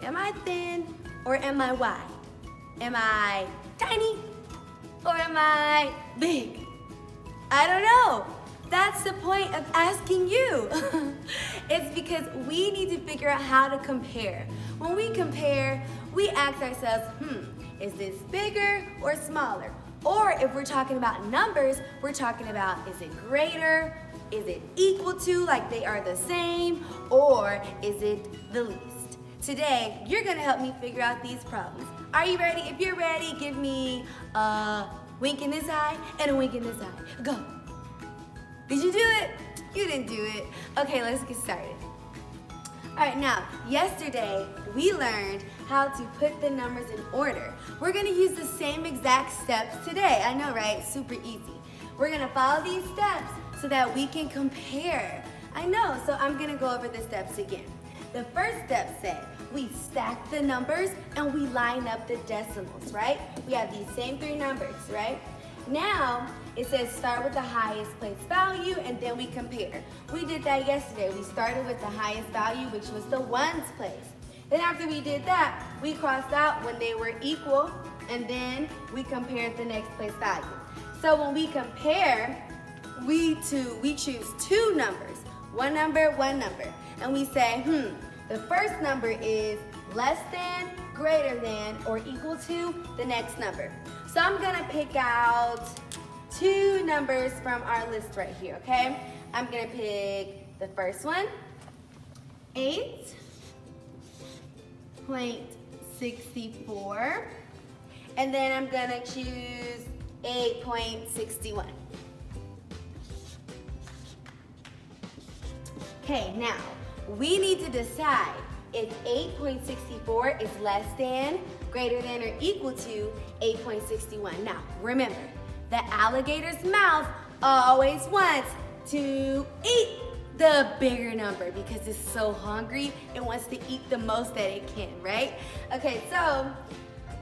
Am I thin or am I wide? Am I tiny or am I big? I don't know. That's the point of asking you. It's because we need to figure out how to compare. When we compare, we ask ourselves, is this bigger or smaller? Or if we're talking about numbers, we're talking about, is it greater? Is it equal to, like they are the same? Or is it the least? Today, you're gonna help me figure out these problems. Are you ready? If you're ready, give me a wink in this eye and a wink in this eye. Go. Did you do it? You didn't do it. Okay, let's get started. All right, now, yesterday we learned how to put the numbers in order. We're gonna use the same exact steps today. I know, right? Super easy. We're gonna follow these steps so that we can compare. I know, so I'm gonna go over the steps again. The first step said we stack the numbers and we line up the decimals, right? We have these same three numbers, right? Now, it says start with the highest place value and then we compare. We did that yesterday. We started with the highest value, which was the ones place. Then after we did that, we crossed out when they were equal and then we compared the next place value. So when we compare, we choose two numbers, one number, and we say, the first number is less than, greater than, or equal to the next number. So I'm gonna pick out two numbers from our list right here, okay? I'm gonna pick the first one, 8.64, and then I'm gonna choose 8.61. Okay, now, we need to decide if 8.64 is less than, greater than, or equal to 8.61. Now, remember, the alligator's mouth always wants to eat the bigger number because it's so hungry, it wants to eat the most that it can, right? Okay, so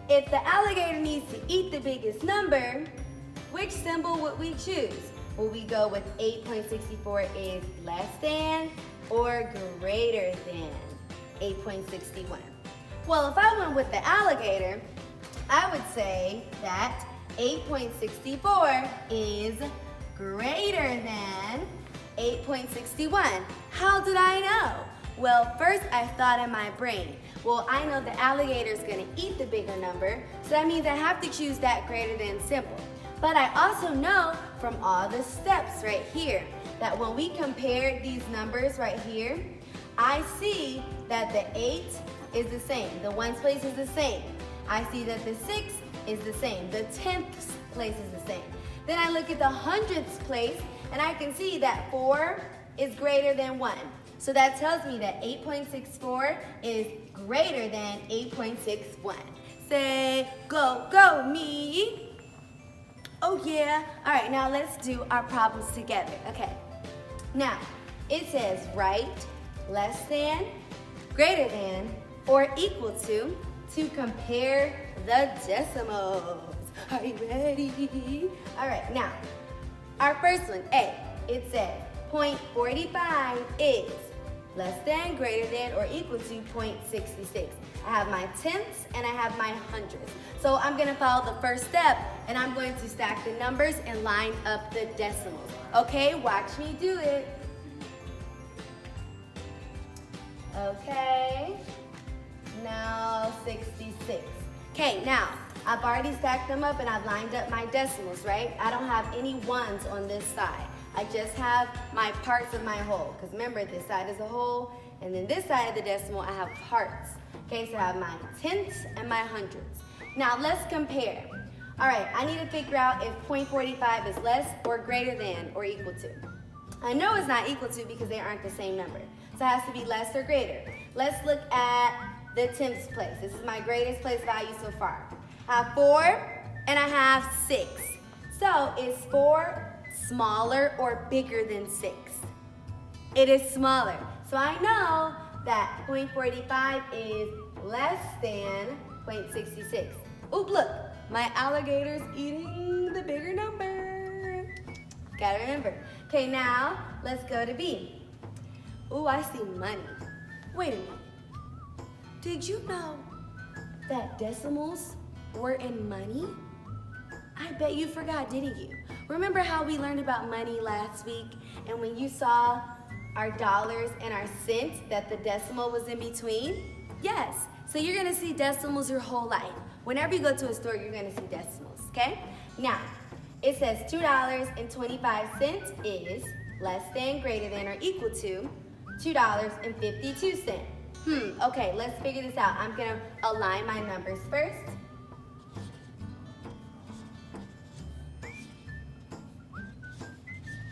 if the alligator needs to eat the biggest number, which symbol would we choose? Will we go with 8.64 is less than or greater than 8.61? Well, if I went with the alligator, I would say that 8.64 is greater than 8.61. How did I know? Well, first I thought in my brain, well, I know the alligator is gonna eat the bigger number, so that means I have to choose that greater than symbol. But I also know from all the steps right here that when we compare these numbers right here, I see that the 8 is the same, the ones place is the same. I see that the 6 is the same, the 10th place is the same. Then I look at the hundredths place and I can see that 4 is greater than 1. So that tells me that 8.64 is greater than 8.61. Say, go, go, me. Oh yeah. All right, now let's do our problems together. Okay. Now, it says write less than, greater than, or equal to compare the decimals. Are you ready? All right, now, our first one, A, it says 0.45 is less than, greater than, or equal to 0.66. I have my tenths and I have my hundredths. So I'm gonna follow the first step and I'm going to stack the numbers and line up the decimals. Okay, watch me do it. Okay, now 66. Okay, now I've already stacked them up and I've lined up my decimals, right? I don't have any ones on this side. I just have my parts of my whole. Because remember, this side is a whole, and then this side of the decimal, I have parts. Okay, so I have my tenths and my hundredths. Now let's compare. All right, I need to figure out if 0.45 is less or greater than or equal to. I know it's not equal to because they aren't the same number. So it has to be less or greater. Let's look at the tenths place. This is my greatest place value so far. I have 4 and I have 6. So is 4 smaller or bigger than 6? It is smaller. So I know that 0.45 is less than 0.66. Oop, look, my alligator's eating the bigger number. Gotta remember. Okay, now let's go to B. Ooh, I see money. Wait a minute. Did you know that decimals were in money? I bet you forgot, didn't you? Remember how we learned about money last week? And when you saw our dollars and our cents, that the decimal was in between? Yes. So you're gonna see decimals your whole life. Whenever you go to a store, you're gonna see decimals, okay? Now, it says $2.25 is less than, greater than, or equal to $2.52. Okay, let's figure this out. I'm gonna align my numbers first.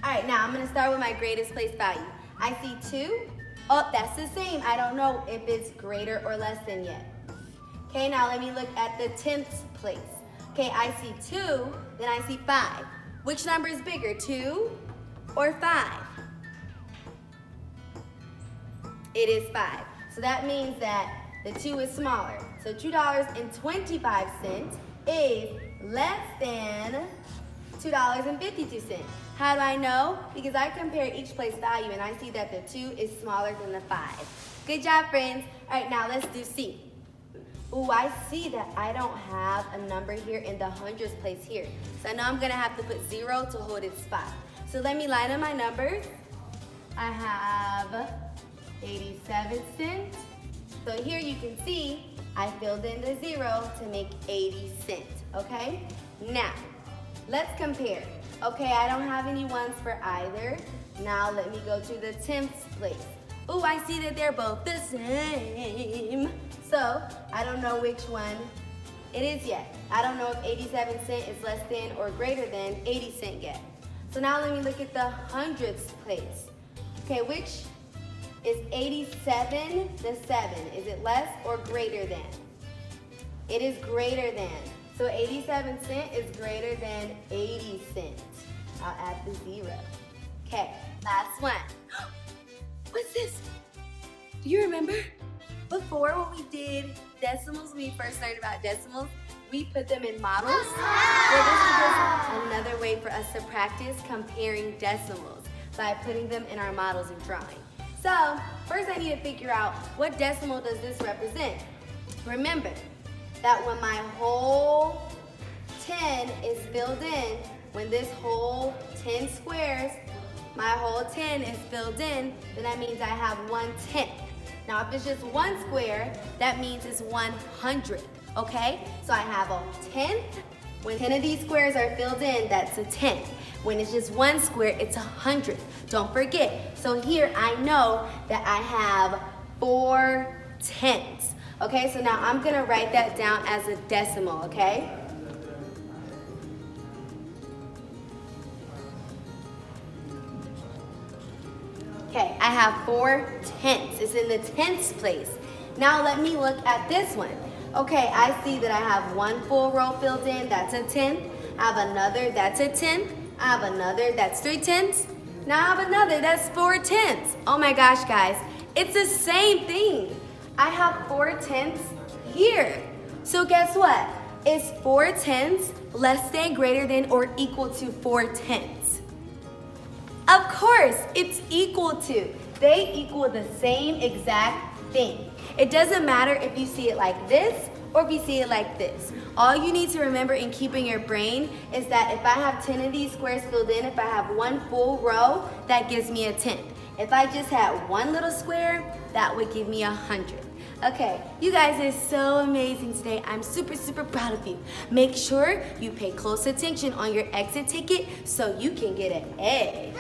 All right, now I'm gonna start with my greatest place value. I see 2. Oh, that's the same. I don't know if it's greater or less than yet. Okay, now let me look at the 10th place. Okay, I see 2, then I see 5. Which number is bigger, 2 or 5? It is 5. So that means that the 2 is smaller. So $2.25 is less than $2.52. How do I know? Because I compare each place value and I see that the 2 is smaller than the 5. Good job, friends. All right, now let's do C. Ooh, I see that I don't have a number here in the hundreds place here. So I know I'm gonna have to put 0 to hold its spot. So let me line up my numbers. I have 87 cents. So here you can see I filled in the 0 to make 80 cents, okay? Now, let's compare. Okay, I don't have any ones for either. Now let me go to the 10th place. Ooh, I see that they're both the same. So I don't know which one it is yet. I don't know if 87 cents is less than or greater than 80 cents yet. So now let me look at the hundredths place. Okay, which is 87 the 7? Is it less or greater than? It is greater than. So 87 cents is greater than 80 cents. I'll add the 0. Okay, last one. What's this? Do you remember? Before when we did decimals, when we first learned about decimals, we put them in models. Well, this is just another way for us to practice comparing decimals by putting them in our models and drawing. So, first I need to figure out what decimal does this represent. Remember that when my whole 10 is filled in, when this whole 10 squares, my whole 10 is filled in, then that means I have 1/10. Now if it's just one square, that means it's 100th, okay? So I have a 10th. When 10 of these squares are filled in, that's a 10th. When it's just one square, it's 100th. Don't forget. So here I know that I have 4/10. Okay, so now I'm gonna write that down as a decimal, okay? Okay, I have 4/10. It's in the tenths place. Now let me look at this one. Okay, I see that I have one full row filled in, that's a 10th. I have another, that's a 10th. I have another, that's 3/10. Now I have another, that's 4/10. Oh my gosh, guys, it's the same thing. I have 4/10 here. So guess what? Is 4/10 less than, greater than, or equal to 4/10? Of course, it's equal to. They equal the same exact thing. It doesn't matter if you see it like this or if you see it like this. All you need to remember in keeping your brain is that if I have 10 of these squares filled in, if I have one full row, that gives me a 10th. If I just had one little square, that would give me 100. Okay, you guys are so amazing today. I'm super, super proud of you. Make sure you pay close attention on your exit ticket so you can get an A.